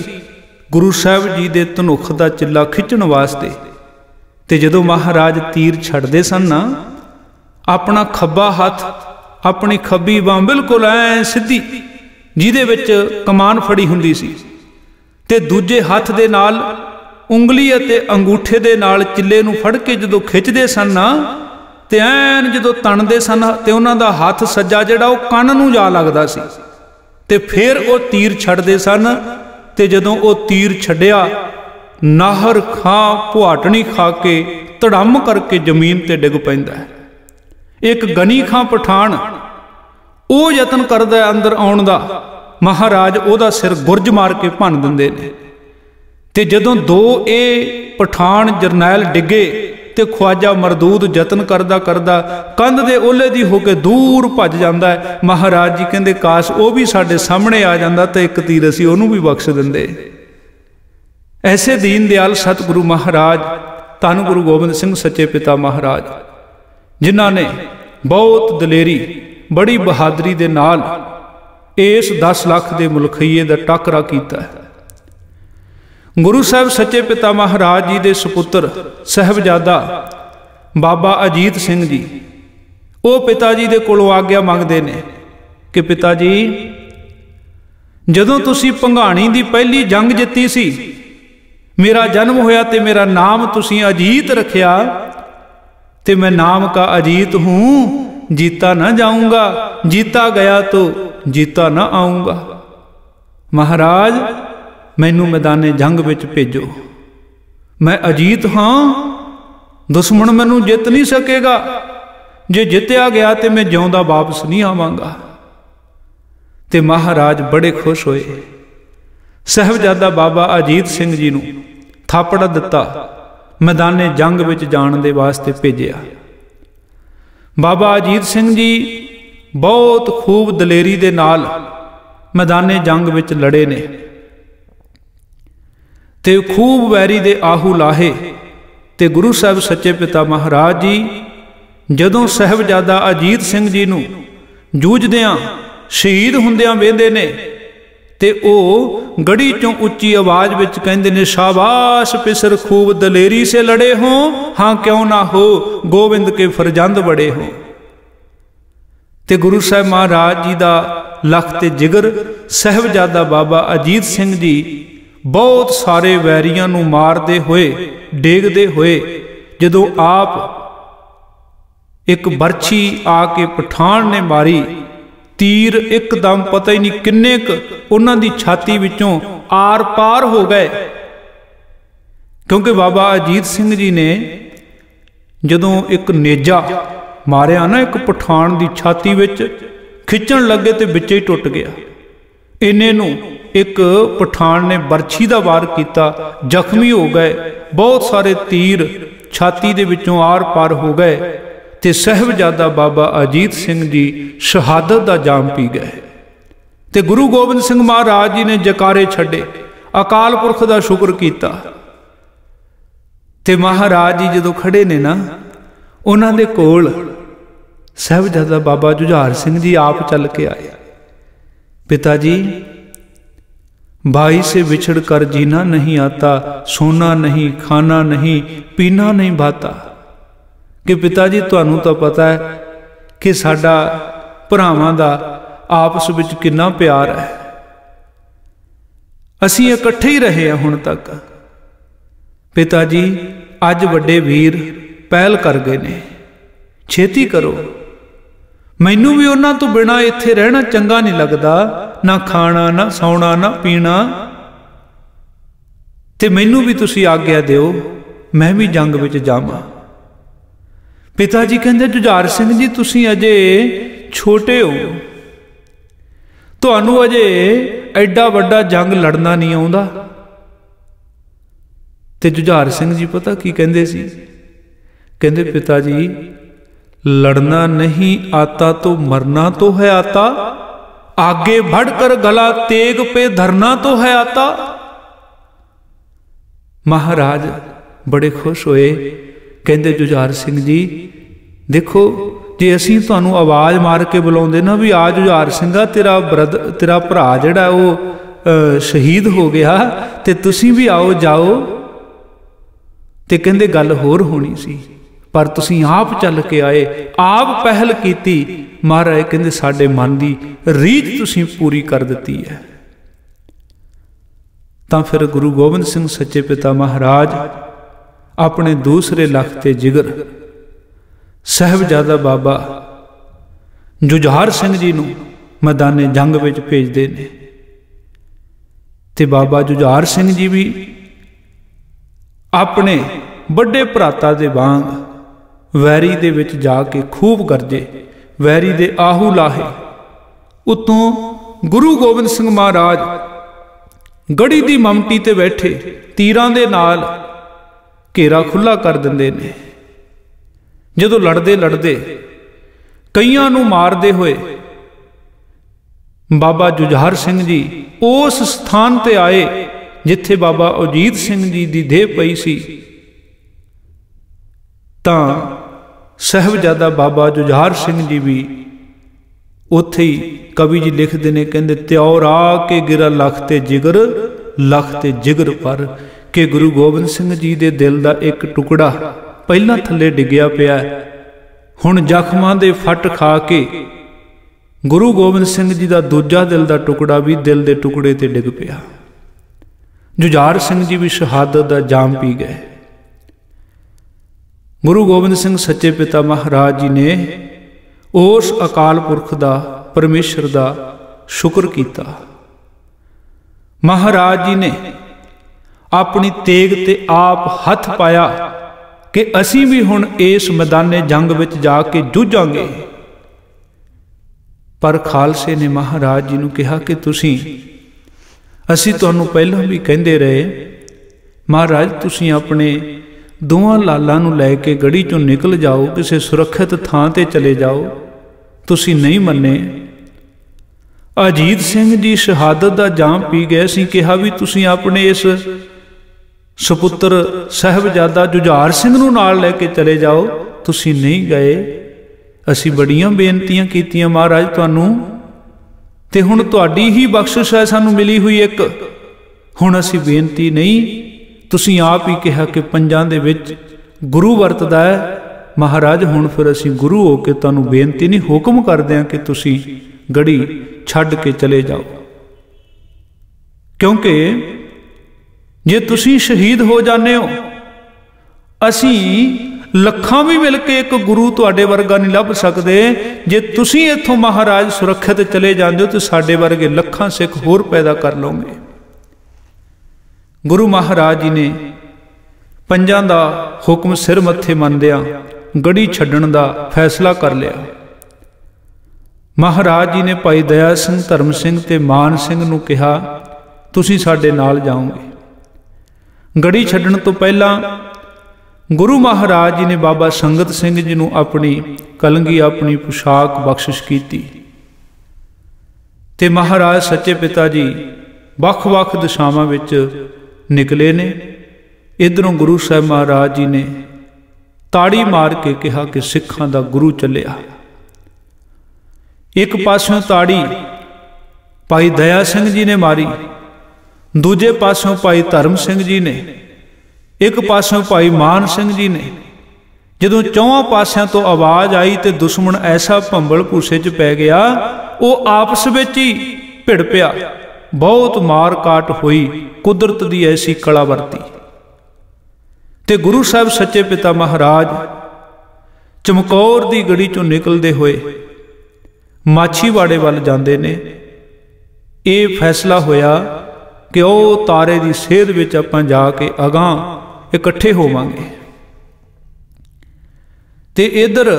गुरु साहब जी दे धनुख दा चिल्ला खिंचण वास्ते। ते जदों महाराज तीर छड्डदे सन ना, अपना खब्बा हथ अपनी खब्बी बांह बिल्कुल ऐ सीधी जिहदे विच कमान फड़ी हुंदी सी ते दूजे हत्थ दे नाल उंगली अते अंगूठे दे नाल चिल्ले नूं फड़ के जदों खिੱਚਦੇ सन ते ऐन जदों तणदे सन ते उन्हां दा हत्थ सज्जा जिहड़ा ओह कंन नूं जा लगदा सी ते फिर ओह तीर छड्डदे सन ते जदों ओह तीर छड्डिया नाहर खां पुआटनी खा के धड़म करके जमीन ते डिग पैंदा है। एक गनी खां पठान ਉਹ ਯਤਨ ਕਰਦਾ अंदर आउण दा महाराज ਉਹਦਾ सिर गुरज मार के भन दिंदे ने ते जदों दो ये पठान जरनैल डिगे ते ख्वाजा मरदूद यतन करदा करदा कंध दे ओले दी होके दूर भज जांदा है। महाराज जी कहंदे काश वो भी साडे सामने आ जांदा ते एक तीर असीं ओनू भी बख्श दिंदे। ऐसे दीन दयाल सतगुरु महाराज धन गुरु गोबिंद सिंह सच्चे पिता महाराज जिन्हां ने बहुत दलेरी बड़ी बहादुरी दे नाल इस 10 लाख दे मुलखईए दा टाकरा कीता है। गुरु साहब सच्चे पिता महाराज जी दे सपुत्र साहबजादा बाबा अजीत सिंह जी वो पिता जी दे कोलों आग्या मंगदे ने कि पिता जी जदों तुसी भंगाणी दी पहली जंग जित्ती सी मेरा जन्म होया ते मेरा नाम तुसी अजीत रखिया ते मैं नाम का अजीत हूं जीता ना जाऊंगा जीता गया तो जीता ना आऊंगा। महाराज मैनू मैदाने जंग विच भेजो मैं अजीत हाँ दुश्मन मैनू जित नहीं सकेगा जे जित्या गया तो मैं जिउंदा वापस नहीं आवांगा। ते महाराज बड़े खुश होए साहबजादा बाबा अजीत सिंह जी नू थापड़ा दिता मैदाने जंग विच जाण दे वास्ते भेजिया। बाबा अजीत सिंह जी बहुत खूब दलेरी दे नाल मैदाने जंग विच लड़े ने ते खूब वैरी दे आहू लाहे ते गुरु साहब सच्चे पिता महाराज जी जदों साहबजादा अजीत सिंह जी नूं जूझदियां शहीद हुंदियां वेंदे ने ते ओ गड़ी चों उच्ची आवाज विच कहंदे ने शाबाश पिसर खूब दलेरी से लड़े हो हाँ क्यों ना हो गोविंद के फरजंद बड़े हो। ते गुरु साहब महाराज जी दा लख ते जिगर साहबजादा बाबा अजीत सिंह जी बहुत सारे वैरियां नूं मारदे होए डेगदे होए जदों आप एक बरछी आके पठान ने मारी तीर एकदम पता ही नहीं किन्ने उन्हां दी छाती विचों आर पार हो गए क्योंकि बाबा अजीत सिंह जी ने जदों एक नेजा मारिया ना एक पठान दी छाती विच खिंचण लगे ते विचे ही टुट गया। इन्ने नूं एक पठान ने बरछी दा वार कीता जख्मी हो गए बहुत सारे तीर छाती दे विचों आर पार हो गए ते साहबजादा बाबा अजीत सिंह जी शहादत दा जाम पी गए। ते गुरु गोबिंद सिंह महाराज जी ने जकारे छड्डे अकाल पुरख दा शुक्र कीता ते महाराज जी जदों खड़े ने ना उन्हां दे कोल साहबजादा बाबा जुझार सिंह जी आप चल के आए। पिताजी भाई से बिछड़ कर जीना नहीं आता सोना नहीं खाना नहीं पीना नहीं भाता कि पिता जी तुहानू तो पता है कि साडा भरावां दा आपस विच कितना प्यार है असीं इकट्ठे ही रहे हैं हुण तक। पिता जी अज वड्डे वीर पहल कर गए ने छेती करो मैनू भी उन्हां तो बिना इत्थे रहना चंगा नहीं लगदा ना खाना ना सौना ना पीना ते मैनू भी तुसीं आग्या दिओ मैं भी जंग विच जावां। पिता जी कहते जुझार सिंह जी तुसीं अजे छोटे हो तुहानू अजे एडा वड्डा जंग लड़ना नहीं आउंदा। ते जुझार सिंह जी पता की कहंदे सी कहंदे पिता जी लड़ना नहीं आता तो मरना तो है आता आगे बढ़कर गला तेग पे धरना तो है आता। महाराज बड़े खुश होए कहते जुझार सिंह जी देखो जे असीं तुहानू आवाज़ मार के बुलाउंदे ना भी आ जुझार सिंघा तेरा भरा जिहड़ा वो शहीद हो गया ते तुसीं भी आओ जाओ ते कहंदे गल होर होनी सी पर तुसीं आप चल के आए आप पहल कीती महाराज कहते साडे मन की रीझ तुसीं पूरी कर दिती है। तां फिर गुरु गोबिंद सिंह सच्चे पिता महाराज अपने दूसरे लख ते जिगर साहिबजादा बाबा जुझार सिंह जी नूं मैदाने जंग विच भेजदे ने। ते बाबा जुझार सिंह जी भी अपने बड़े भराता दे वांग वैरी दे विच जाके खूब गरजे, वैरी दे आहू लाहे। उतों गुरु गोबिंद सिंह महाराज गढ़ी दी ममटी ते बैठे तीरां दे नाल घेरा खुला कर दिंदे ने। जदों लड़दे लड़दे कईयां नूं मारदे होए बाबा जुझार सिंह जी उस स्थान ते आए जिथे बाबा अजीत सिंह जी दी देह पई सी। तां साहिबजादा बाबा जुझार सिंह जी भी उत्थे ही कवि जी लिखते ने, कहते त्योर आ के गिरा लख ते जिगर पर कि गुरु गोबिंद सिंह जी दे दिल दा एक टुकड़ा पहला थले डिग्या पिया, हुण जख्मां दे फट खा के गुरु गोबिंद सिंह जी का दूजा दिल का टुकड़ा भी दिल के टुकड़े ते डिग पिया। जुझार सिंह जी भी शहादत का जाम पी गए। गुरु गोबिंद सिंह सच्चे पिता महाराज जी ने उस अकाल पुरख का परमेश्वर का शुक्र किया। महाराज जी ने अपनी तेग ते आप हथ पाया कि असी भी हुण इस मैदाने जंग विच जाके जूझांगे। पर खालसे ने महाराज जी नूं कहा कि तुसीं असी तुहानूं पहलां भी कहंदे रहे, महाराज तुसीं अपने दोवां लालां नूं लैके गढ़ी चों निकल जाओ, किसी सुरक्षित थां ते चले जाओ, तुसीं नहीं मन्ने। अजीत सिंह जी शहादत का जाम पी गए, असीं कहा भी तुसीं अपने इस सपुत्र साहिबजादा जुझार सिंह नूं नाल लैके चले जाओ, तुसीं नहीं गए। असी बड़ियां बेनतियां कीतियां महाराज तुहानूं, ते हुण तुहाडी ही बख्शिश है सानूं मिली हुई एक, हुण असी बेनती नहीं, तुसीं आप ही कहा कि पंजां दे विच गुरु वरतदा है। महाराज हुण फिर असी गुरु हो के तुहानूं बेनती नहीं, हुक्म करदे हां कि तुसीं गढ़ी छड्ड के चले जाओ, क्योंकि जे तुसीं शहीद हो जाने हो, असी लखां भी मिल के एक गुरु तुहाडे वर्गा नहीं लभ सकते। जे तुसीं इत्थों महाराज सुरक्षित चले जांदे हो तो साडे वर्गे लखां सिख होर पैदा कर लोगे। गुरु महाराज जी ने पंजां दा हुक्म सिर मत्थे मंनदियां गढ़ी छड्डण दा फैसला कर लिया। महाराज जी ने भाई दया सिंह, धर्म सिंह ते मान सिंह नूं कहा तुसीं साडे नाल जाओगे। गढ़ी छड्डण तो पहला गुरु महाराज जी ने बाबा संगत सिंह जी नूं अपनी कलंगी, अपनी पोशाक बख्शिश की। ते महाराज सच्चे पिता जी ਵੱਖ-ਵੱਖ दिशावां विच निकले ने। इधरों गुरु साहब महाराज जी ने ताड़ी मार के कहा कि सिखां दा गुरु चलिया। एक पासों ताड़ी भाई दया सिंह जी ने मारी, दूजे पासों भाई धर्म सिंह जी ने, एक पासों भाई मान सिंह जी ने। जदों चौहां पासियां तो आवाज़ आई तो दुश्मन ऐसा भंबल भूसे च पै गया, वो आपस में ही भिड़ पिया। बहुत मार काट हुई, कुदरत की ऐसी कला वरती। ते गुरु साहब सच्चे पिता महाराज चमकौर की गढ़ी चों निकलते हुए माछीवाड़े वाल जाते ने। यह फैसला होया कि वह तारे की सेध विच आपां जाके अगां इकट्ठे होवांगे। ते इधर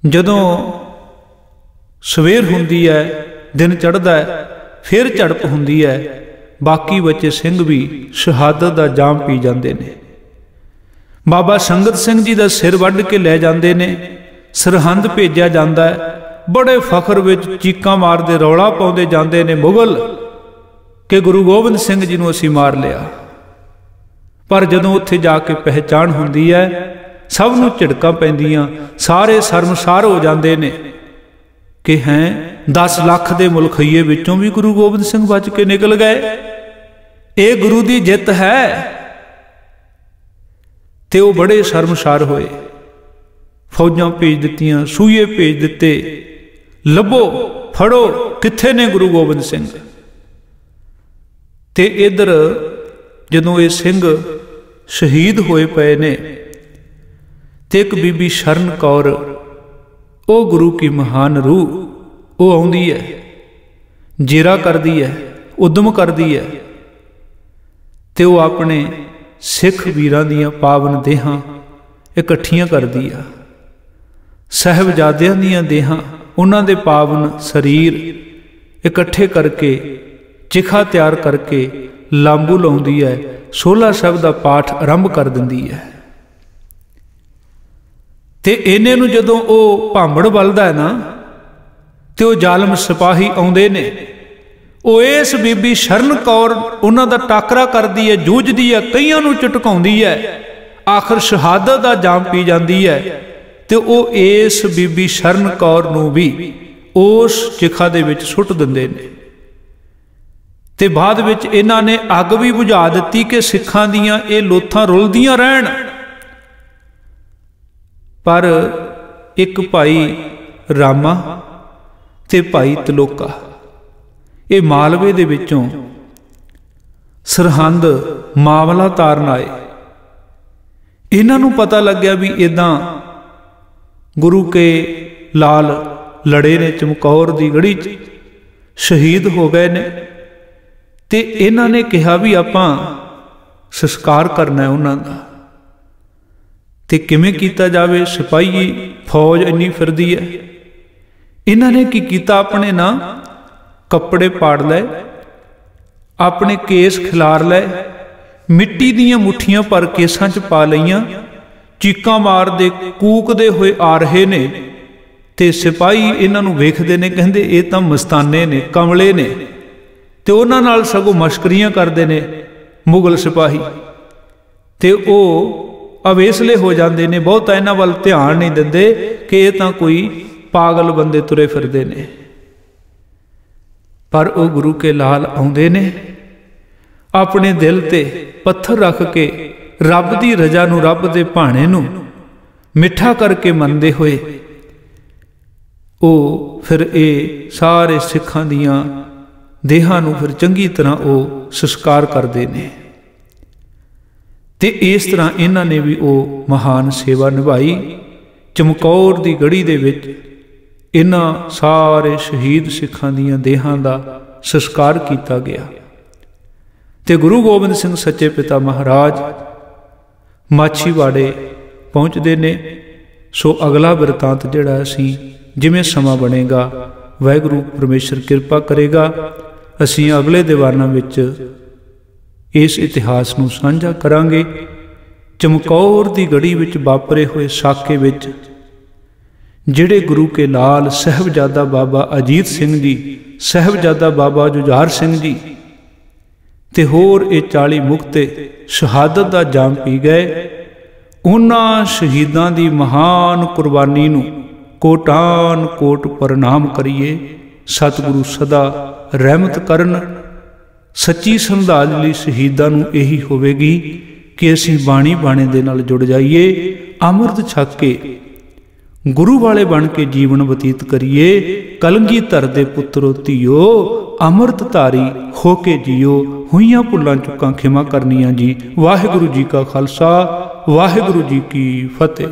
जदों सवेर हुंदी है, दिन चढ़दा है, फिर झड़प हुंदी है, बाकी बच्चे सिंह भी शहादत का जाम पी जाते ने। बाबा संगत सिंह जी का सिर वढ़ के लै जाते ने, सरहंद भेजा जाता है। बड़े फखर विच चीकां मारदे रौला पाउंदे जाते ने मुगल कि गुरु गोबिंद सिंह जी नूं असीं मार लिया। पर जदों उत्थे जाके पहचान हुंदी है, सब नूं झिड़कां पैंदियां, सारे शर्मसार हो जाते ने कि हैं 10 लाख दे मुलखईए विचों भी गुरु गोबिंद सिंह बच के निकल गए। ये गुरु की जित है। ते वो बड़े शर्मसार होए। फौजां भेज दित्तियां, सूए भेज दिते, लभो फड़ो कित्थे ने गुरु गोबिंद सिंह। ते इधर जदों ये सिंह शहीद होए पे ने ते एक बीबी शरण कौर, ओ गुरु की महान रूह, वो आउंदी है, जेरा करदी है, उद्यम करदी है, ते वो अपने सिख वीरां दीयां पावन देहां इकट्ठियां करदी आ। साहिबजादियां दीयां देहां, उन्हां दे पावन शरीर इकट्ठे करके चिखा तैयार करके लांबू लाउंदी है, 16 शब्द का पाठ आरंभ कर दिंदी है। ते इन्ने नूं जदों वो भांबड़ बलदा है ना, ते वो जालम सिपाही आउंदे ने, वो इस बीबी शरण कौर उन्हां दा टाकरा करदी है, जूझदी है, कईयां नूं झटकाउंदी है, आखिर शहादत दा जाम पी जांदी है। ते वो इस बीबी शरण कौर नूं भी उस चिखा दे विच सुट दिंदे ने। ते बाद विच इन्हां ने अग भी बुझा दित्ती कि सिखां दीयां ये लोथां रुलदियां रहण। पर एक भाई रामा ते भाई तलोका, ये मालवे दे विचों सरहंद मामला तारन आए। इन्हां नूं पता लग्या भी इदां गुरु के लाल लड़े ने चमकौर दी गढ़ी च, शहीद हो गए ने। ते इन्हां ने कहा भी आपां संस्कार करना है उन्हां दा, ते किवें कीता जावे, सिपाही फौज इन्नी फिरदी है। इन्हां ने की कीता, अपने ना कपड़े पाड़ लै, अपने केस खिलार लै, मिट्टी दीयां मुठियां भर केसां च पा लईयां, चीकां मारदे कूकदे हुए आ रहे ने। ते सिपाही इन्हां नूं वेखदे ने, कहंदे ये तां मस्ताने ने, कमले ने, ते उन्हां नाल सगों मश्करियां करदे ने मुगल सिपाही। ते ओ अवेसले हो जाते हैं, बहुत इन्हां वल ध्यान नहीं दिंदे कि ये तां कोई पागल बंदे तुरे फिरदे ने। पर वो गुरु के लाल आउंदे ने, अपने दिल ते पत्थर रख के रब दी रजा नूं, रब दे भाणे नूं मिठा करके मनदे होए, ओ फिर ये सारे सिखां दियां देहां नूं फिर चंगी तरह वो संस्कार करदे ने। ते इस तरह इन्हां ने भी वो महान सेवा निभाई। चमकौर दी गढ़ी दे विच इन्हां सारे शहीद सिखां दियां देहां दा संस्कार किया गया। ते गुरु गोबिंद सिंह सच्चे पिता महाराज माछीवाड़े पहुँचते ने। सो अगला बिरतांत जिहड़ा असीं जिवें समा बनेगा, वाहिगुरू परमेश्वर किरपा करेगा, असीं अगले दीवानां विच इस इतिहास नूं साझा करांगे। चमकौर दी गढ़ी विच वापरे हुए साके विच जिहड़े गुरु के लाल साहिबजादा बाबा अजीत सिंह जी, साहिबजादा बाबा जुझार सिंह जी ते होर ये 40 मुक्ते शहादत दा जाम पी गए। उन्हां शहीदां दी महान कुर्बानी नूं कोटान कोट प्रणाम करिए। सतगुरु सदा रहमत करन। सच्ची श्रद्धांजलि शहीदां नूं यही होवेगी कि असीं बाणी बाणे दे नाल जुड़ जाइए, अमृत छक के गुरु वाले बन के जीवन बतीत करिए। कलंगीधर दे पुत्रो धीओ, अमृत धारी हो के जियो। हुईयां भुल्लां चुकां खिमा करनियां जी। वाहिगुरू जी का खालसा, वाहिगुरू जी की फतेह।